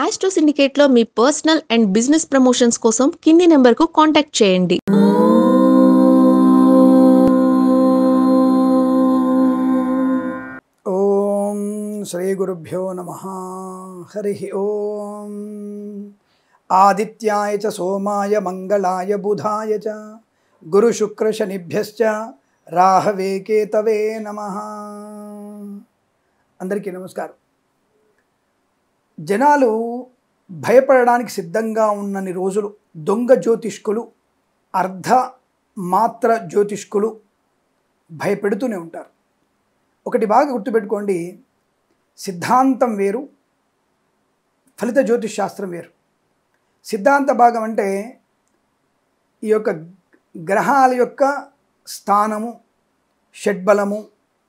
Astro సిండికేట్లో మీ personal and business promotions కోసం కింది నెంబర్కు కాంటాక్ట్ చేయండి. ఓం శ్రీ గురుభ్యో నమః. హరి ఓం. ఆదిత్యాయ చ సోమాయ మంగళాయ బుధాయ చ గురు శుక్ర శనిభ్యశ్చ రాహవే కేతవే నమః. అందరికీ నమస్కారం. జనాలు భయపడడానికి సిద్ధంగా ఉన్నన్ని రోజులు దొంగ జ్యోతిష్కులు, అర్ధ మాత్ర జ్యోతిష్కులు భయపెడుతూనే ఉంటారు. ఒకటి బాగా గుర్తుపెట్టుకోండి, సిద్ధాంతం వేరు, ఫలిత జ్యోతిష్ శాస్త్రం వేరు. సిద్ధాంత భాగం అంటే ఈ యొక్క గ్రహాల యొక్క స్థానము, షడ్బలము,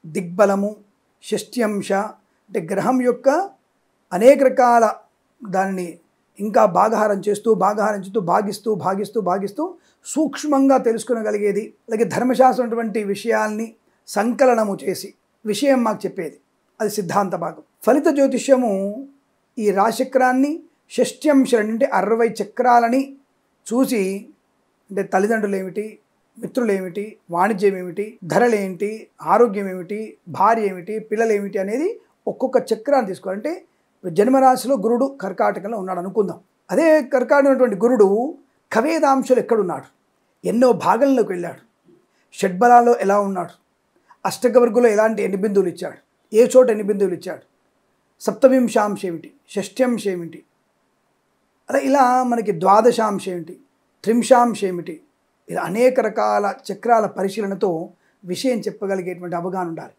దిగ్బలము, షష్ట్యంశ అంటే గ్రహం యొక్క అనేక రకాల దానిని ఇంకా భాగహారం చేస్తూ భాగిస్తూ సూక్ష్మంగా తెలుసుకునగలిగేది. అలాగే ధర్మశాస్త్రం అటువంటి విషయాల్ని సంకలనము చేసి విషయం మాకు చెప్పేది, అది సిద్ధాంత భాగం. ఫలిత జ్యోతిష్యము ఈ రాశిచక్రాన్ని, షష్ట్యంశ అంటే 60 చక్రాలని చూసి, అంటే తల్లిదండ్రులు ఏమిటి, మిత్రులు ఏమిటి, వాణిజ్యం ఏమిటి, ధరలేంటి, ఆరోగ్యం ఏమిటి, భార్య ఏమిటి, పిల్లలు ఏమిటి అనేది ఒక్కొక్క చక్రాన్ని తీసుకోవాలంటే జన్మరాశిలో గురుడు కర్కాటకంలో ఉన్నాడు అనుకుందాం. అదే కర్కాటకమైనటువంటి గురుడు కవేదాంశలు ఎక్కడున్నాడు, ఎన్నో భాగంలోకి వెళ్ళాడు, షడ్బలాల్లో ఎలా ఉన్నాడు, అష్టగవర్గులో ఎలాంటి ఎన్ని బిందువులు ఇచ్చాడు, ఏ చోట ఎన్ని బిందువులు ఇచ్చాడు, సప్తవింశాంశ ఏమిటి, షష్ట్యాంశ ఏమిటి, అలా ఇలా మనకి ద్వాదశాంశ ఏమిటి, త్రింశాంశ ఏమిటి, ఇలా అనేక రకాల చక్రాల పరిశీలనతో విషయం చెప్పగలిగేటువంటి అవగాహన ఉండాలి.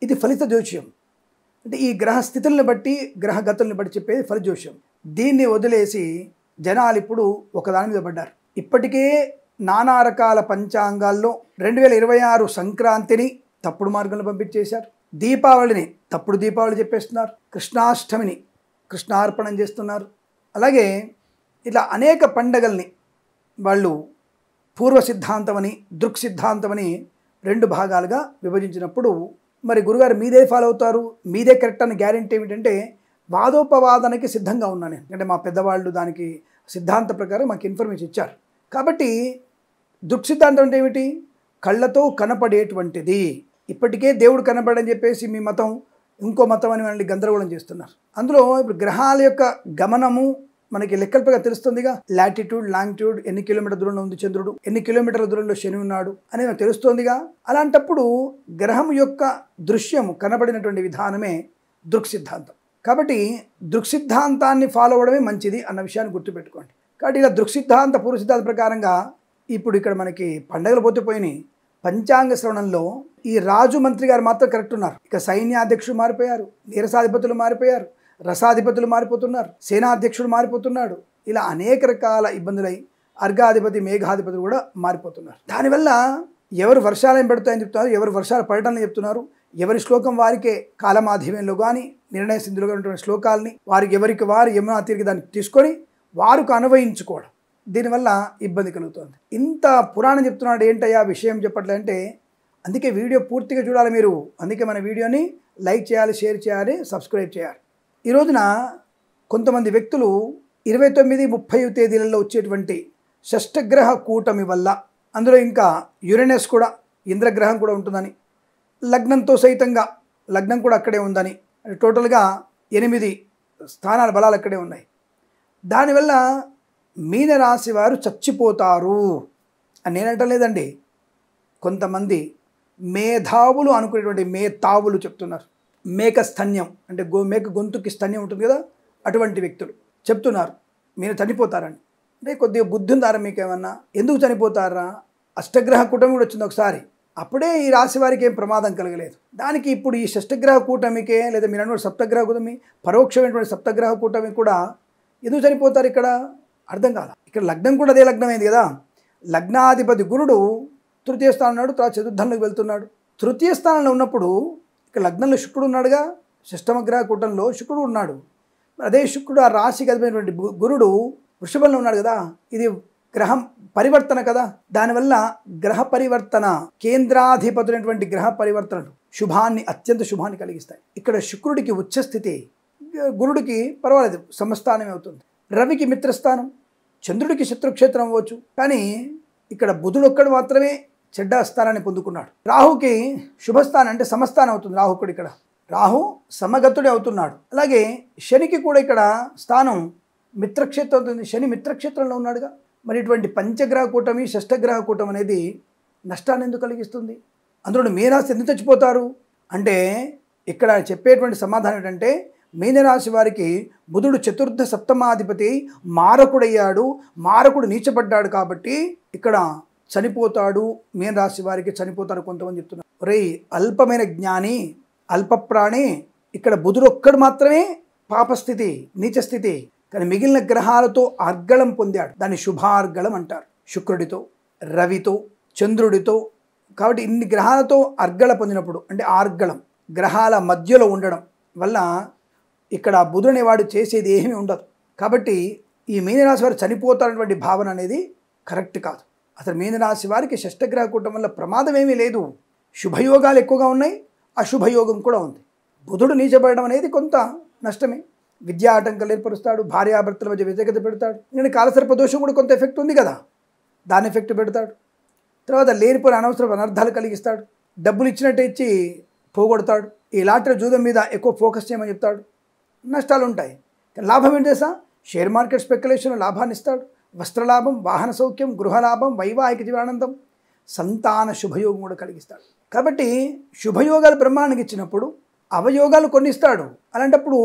ఇది ఫలిత జ్యోతిష్యం. అంటే ఈ గ్రహ స్థితులను బట్టి, గ్రహ గతులను బట్టి చెప్పేది ఫలిత జ్యోతిష్యం. దీన్ని వదిలేసి జనాలు ఇప్పుడు ఒకదాని మీద పడ్డారు. ఇప్పటికే నానా రకాల పంచాంగాల్లో 2026 సంక్రాంతిని తప్పుడు మార్గంలో పంపించేశారు, దీపావళిని తప్పుడు దీపావళి చెప్పేస్తున్నారు, కృష్ణాష్టమిని కృష్ణార్పణం చేస్తున్నారు. అలాగే ఇట్లా అనేక పండగల్ని వాళ్ళు పూర్వ సిద్ధాంతమని, దృక్ సిద్ధాంతమని 2 భాగాలుగా విభజించినప్పుడు మరి గురుగారు మీదే ఫాలో అవుతారు, మీదే కరెక్ట్ అని గ్యారెంటీ ఏమిటంటే వాదోపవాదనకి సిద్ధంగా ఉన్నాను నేను. అంటే మా పెద్దవాళ్ళు దానికి సిద్ధాంత ప్రకారం మాకు ఇన్ఫర్మేషన్ ఇచ్చారు. కాబట్టి దృక్ సిద్ధాంతం అంటే ఏమిటి, కళ్ళతో కనపడేటువంటిది. ఇప్పటికే దేవుడు కనపడని చెప్పేసి మీ మతం ఇంకో మతం అని మనల్ని గందరగోళం చేస్తున్నారు. అందులో ఇప్పుడు గ్రహాల యొక్క గమనము మనకి లెక్కల ప్రకారం తెలుస్తుందిగా. లాటిట్యూడ్, లాంగిట్యూడ్, ఎన్ని కిలోమీటర్ల దూరంలో ఉంది చంద్రుడు, ఎన్ని కిలోమీటర్ల దూరంలో శని ఉన్నాడు అనేది మనకు తెలుస్తోందిగా. అలాంటప్పుడు గ్రహం యొక్క దృశ్యము కనబడినటువంటి విధానమే దృక్ సిద్ధాంతం. కాబట్టి దృక్ సిద్ధాంతాన్ని ఫాలో అవ్వడమే మంచిది అన్న విషయాన్ని గుర్తుపెట్టుకోండి. కాబట్టి ఇలా దృక్ సిద్ధాంత, పూర్వ సిద్ధాంత ప్రకారంగా ఇప్పుడు ఇక్కడ మనకి పండగలు పోతే పోయినాయి. పంచాంగ శ్రవణంలో ఈ రాజు మంత్రి గారు మాత్రం కరెక్ట్ ఉన్నారు. ఇక సైన్యాధ్యక్షుడు మారిపోయారు, నీరసాధిపతులు మారిపోయారు, రసాధిపతులు మారిపోతున్నారు, సేనాధ్యక్షుడు మారిపోతున్నాడు. ఇలా అనేక రకాల ఇబ్బందులై అర్ఘాధిపతి, మేఘాధిపతులు కూడా మారిపోతున్నారు. దానివల్ల ఎవరు వర్షాలను పెడతాయని చెప్తున్నారు, ఎవరు వర్షాలు పడటాలని చెప్తున్నారు, ఎవరి శ్లోకం వారికే కాలమాధ్యమంలో కానీ నిర్ణయ సింధులుగా ఉన్నటువంటి శ్లోకాలని ఎవరికి వారు యమునా తీరికి దాన్ని తీసుకొని వారికి అన్వయించుకోవడం, దీనివల్ల ఇబ్బంది కలుగుతుంది. ఇంత పురాణం చెప్తున్నాడు ఏంటయ్యా విషయం చెప్పట్లే అంటే, అందుకే వీడియో పూర్తిగా చూడాలి మీరు. అందుకే మన వీడియోని లైక్ చేయాలి, షేర్ చేయాలి, సబ్స్క్రైబ్ చేయాలి. ఈ రోజున కొంతమంది వ్యక్తులు 29, 30 తేదీలలో వచ్చేటువంటి షష్టగ్రహ కూటమి వల్ల, అందులో ఇంకా యురేనస్ కూడా, ఇంద్రగ్రహం కూడా ఉంటుందని, లగ్నంతో సైతంగా లగ్నం కూడా అక్కడే ఉందని, టోటల్గా 8 స్థానాల బలాలు అక్కడే ఉన్నాయి. దానివల్ల మీనరాశి వారు చచ్చిపోతారు అని నేనంటలేదండి. కొంతమంది మేధావులు అనుకునేటువంటి మేధావులు చెప్తున్నారు. మేక స్తన్యం అంటే మేక గొంతుకి స్తన్యం ఉంటుంది కదా, అటువంటి వ్యక్తులు చెప్తున్నారు మీరు చనిపోతారని. అంటే కొద్దిగా బుద్ధి ఉందారా మీకు ఏమన్నా? ఎందుకు చనిపోతారా? అష్టగ్రహ కూటమి కూడా వచ్చింది ఒకసారి, అప్పుడే ఈ రాశి వారికి ఏం ప్రమాదం కలగలేదు. దానికి ఇప్పుడు ఈ షష్టగ్రహ కూటమికే, లేదా మీరు అన్నటువంటి సప్తగ్రహ కూటమి, పరోక్షమైనటువంటి సప్తగ్రహ కూటమి కూడా ఎందుకు చనిపోతారు ఇక్కడ అర్థం కాల. ఇక్కడ లగ్నం కూడా అదే లగ్నం అయింది కదా. లగ్నాధిపతి గురుడు తృతీయ స్థానం ఉన్నాడు, తర్వాత చతుర్థంలోకి వెళ్తున్నాడు. తృతీయ స్థానంలో ఉన్నప్పుడు ఇక్కడ లగ్నంలో శుక్రుడు ఉన్నాడుగా, షష్టమగ్రహ కూటంలో శుక్రుడు ఉన్నాడు. అదే శుక్రుడు ఆ రాశికి అధిపతినటువంటి గురుడు వృషభంలో ఉన్నాడు కదా. ఇది గ్రహం పరివర్తన కదా. దానివల్ల గ్రహ పరివర్తన, కేంద్రాధిపతులైనటువంటి గ్రహ పరివర్తనలు శుభాన్ని, అత్యంత శుభాన్ని కలిగిస్తాయి. ఇక్కడ శుక్రుడికి ఉచ్చస్థితి, గురుడికి పర్వాలేదు సమస్థానమే అవుతుంది. రవికి మిత్రస్థానం, చంద్రుడికి శత్రుక్షేత్రం అవ్వచ్చు. కానీ ఇక్కడ బుధుడు ఒక్కడు మాత్రమే చెడ్డ స్థానాన్ని పొందుకున్నాడు. రాహుకి శుభస్థానం అంటే సమస్థానం అవుతుంది. రాహుకుడు ఇక్కడ రాహు సమగతుడే అవుతున్నాడు. అలాగే శనికి కూడా ఇక్కడ స్థానం మిత్రక్షేత్రం అవుతుంది. శని మిత్రక్షేత్రంలో ఉన్నాడుగా. మరి ఇటువంటి పంచగ్రహ కూటమి షష్టగ్రహ కూటమి అనేది నష్టాన్ని ఎందుకు కలిగిస్తుంది? అందులో మీనరాశి ఎందుకు చచ్చిపోతారు అంటే ఇక్కడ చెప్పేటువంటి సమాధానం ఏంటంటే మీనరాశి వారికి బుధుడు చతుర్థ సప్తమాధిపతి మారకుడయ్యాడు, మారకుడు నీచపడ్డాడు కాబట్టి ఇక్కడ చనిపోతాడు. మీనరాశి వారికి చనిపోతారు కొంతమంది చెప్తున్నారు. రే అల్పమైన జ్ఞాని, అల్పప్రాణి, ఇక్కడ బుధుడు ఒక్కడు మాత్రమే పాపస్థితి, నీచస్థితి. కానీ మిగిలిన గ్రహాలతో అర్గళం పొందాడు. దాన్ని శుభార్గళం అంటారు. శుక్రుడితో, రవితో, చంద్రుడితో. కాబట్టి ఇన్ని గ్రహాలతో అర్గళ పొందినప్పుడు అంటే ఆర్గళం గ్రహాల మధ్యలో ఉండడం వల్ల ఇక్కడ బుధుడు వాడు చేసేది ఏమీ ఉండదు. కాబట్టి ఈ మీనరాశి వారు చనిపోతారనేటువంటి భావన అనేది కరెక్ట్ కాదు. అసలు మీనరాశి వారికి షష్టగ్రహ కూటం వల్ల ప్రమాదం ఏమీ లేదు. శుభయోగాలు ఎక్కువగా ఉన్నాయి, అశుభయోగం కూడా ఉంది. బుధుడు నీచబడడం అనేది కొంత నష్టమే. విద్యా ఆటంకాలు ఏర్పరుస్తాడు, భార్యాభర్తల మధ్య వ్యతిరేకత పెడతాడు. ఎందుకంటే కాలసర్ప దోషం కూడా కొంత ఎఫెక్ట్ ఉంది కదా, దాని ఎఫెక్ట్ పెడతాడు. తర్వాత లేనిపోయిన అనవసర అనర్థాలు కలిగిస్తాడు. డబ్బులు ఇచ్చినట్టు ఇచ్చి పోగొడతాడు. ఈ లాటరీ జూదం మీద ఎక్కువ ఫోకస్ చేయమని చెప్తాడు. నష్టాలు ఉంటాయి. లాభం ఏంటి తెలుసా? షేర్ మార్కెట్ స్పెక్యులేషన్ లాభాన్ని ఇస్తాడు. వస్త్రలాభం, వాహన సౌఖ్యం, గృహలాభం, వైవాహిక జీవనానందం, సంతాన శుభయోగం కూడా కలిగిస్తాడు. కాబట్టి శుభయోగాలు బ్రహ్మాండానికి ఇచ్చినప్పుడు అవయోగాలు కొన్ని ఇస్తాడు. అలాంటప్పుడు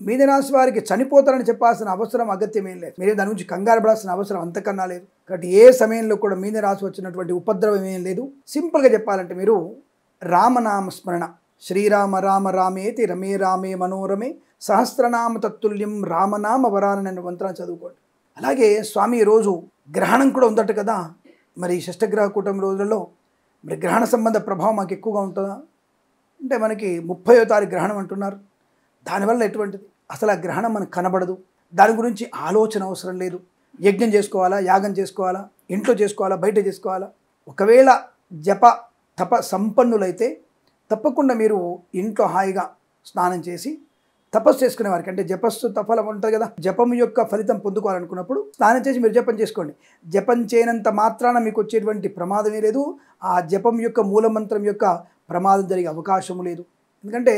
మీనరాశి వారికి చనిపోతారని చెప్పాల్సిన అవసరం అగత్యం ఏం లేదు. మీరే దాని గురించి కంగారు పడాల్సిన అవసరం అంతకన్నా లేదు. కాబట్టి ఏ సమయంలో కూడా మీనరాశి వచ్చినటువంటి ఉపద్రవం ఏం లేదు. సింపుల్గా చెప్పాలంటే మీరు రామనామ స్మరణ, శ్రీరామ రామ రామేతి రమే రామే మనోరమే సహస్రనామ తత్తుల్యం రామనామ వరానని అనే మంత్రాన్ని చదువుకోండి. అలాగే స్వామి రోజు గ్రహణం కూడా ఉందట కదా. మరి షష్టగ్రహ కూటమి రోజులలో మరి గ్రహణ సంబంధ ప్రభావం మాకు ఎక్కువగా ఉంటుందా అంటే మనకి 30వ తారీఖు గ్రహణం అంటున్నారు. దానివల్ల ఎటువంటిది? అసలు ఆ గ్రహణం మనకు కనబడదు. దాని గురించి ఆలోచన అవసరం లేదు. యజ్ఞం చేసుకోవాలా, యాగం చేసుకోవాలా, ఇంట్లో చేసుకోవాలా, బయట చేసుకోవాలా? ఒకవేళ జప తప సంపన్నులైతే తప్పకుండా మీరు ఇంట్లో హాయిగా స్నానం చేసి తపస్సు చేసుకునే వారికి అంటే జపస్సు తఫలం ఉంటుంది కదా, జపం యొక్క ఫలితం పొందుకోవాలనుకున్నప్పుడు స్నానం చేసి మీరు జపం చేసుకోండి. జపం చేయనంత మాత్రాన మీకు వచ్చేటువంటి ప్రమాదమే లేదు. ఆ జపం యొక్క మూలమంత్రం యొక్క ప్రమాదం జరిగే అవకాశము లేదు. ఎందుకంటే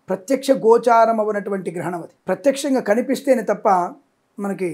ప్రత్యక్ష గోచారం అవ్వనటువంటి గ్రహణం అది. ప్రత్యక్షంగా కనిపిస్తేనే తప్ప మనకి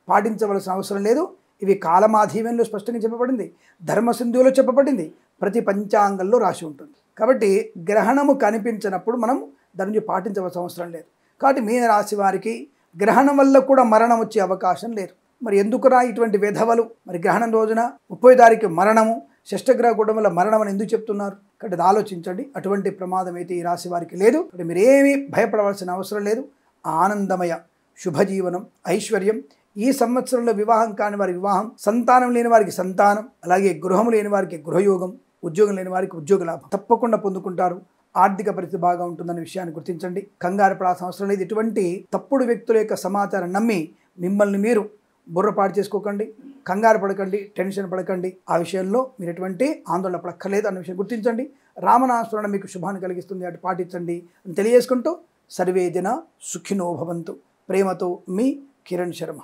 పాటించవలసిన అవసరం లేదు. ఇవి కాలమాధీవ్యంలో స్పష్టంగా చెప్పబడింది, ధర్మసింధువులో చెప్పబడింది, ప్రతి పంచాంగంలో రాసి ఉంటుంది. కాబట్టి గ్రహణము కనిపించినప్పుడు మనం దాని నుంచి పాటించవలసిన అవసరం లేదు. కాబట్టి మీనరాశి వారికి గ్రహణం వల్ల కూడా మరణం వచ్చే అవకాశం లేదు. మరి ఎందుకురా ఇటువంటి వెధవలు? మరి గ్రహణం రోజున 30వ తారీఖు మరణము, షష్టగ్రహ కూటమి వల్ల మరణం అని ఎందుకు చెప్తున్నారు? కాబట్టి అది ఆలోచించండి. అటువంటి ప్రమాదం అయితే ఈ రాశి వారికి లేదు. అంటే మీరేమీ భయపడవలసిన అవసరం లేదు. ఆనందమయ శుభజీవనం, ఐశ్వర్యం. ఈ సంవత్సరంలో వివాహం కాని వారి వివాహం, సంతానం లేని వారికి సంతానం, అలాగే గృహం లేని వారికి గృహయోగం, ఉద్యోగం లేని వారికి ఉద్యోగ లాభం తప్పకుండా పొందుకుంటారు. ఆర్థిక పరిస్థితి బాగా ఉంటుందనే విషయాన్ని గుర్తించండి. కంగారు పడాల్సిన అవసరం లేదు. ఇటువంటి తప్పుడు వ్యక్తుల యొక్క సమాచారం నమ్మి మిమ్మల్ని మీరు బుర్రపాటు చేసుకోకండి, కంగారు పడకండి, టెన్షన్ పడకండి. ఆ విషయంలో మీరు ఎటువంటి ఆందోళన పడక్కర్లేదు అన్న విషయం గుర్తించండి. రామనామస్మరణ మీకు శుభాన్ని కలిగిస్తుంది, అటు పాటించండి అని తెలియజేసుకుంటూ సర్వే జన సుఖినో భవంతు. ప్రేమతో మీ కిరణ్ శర్మ.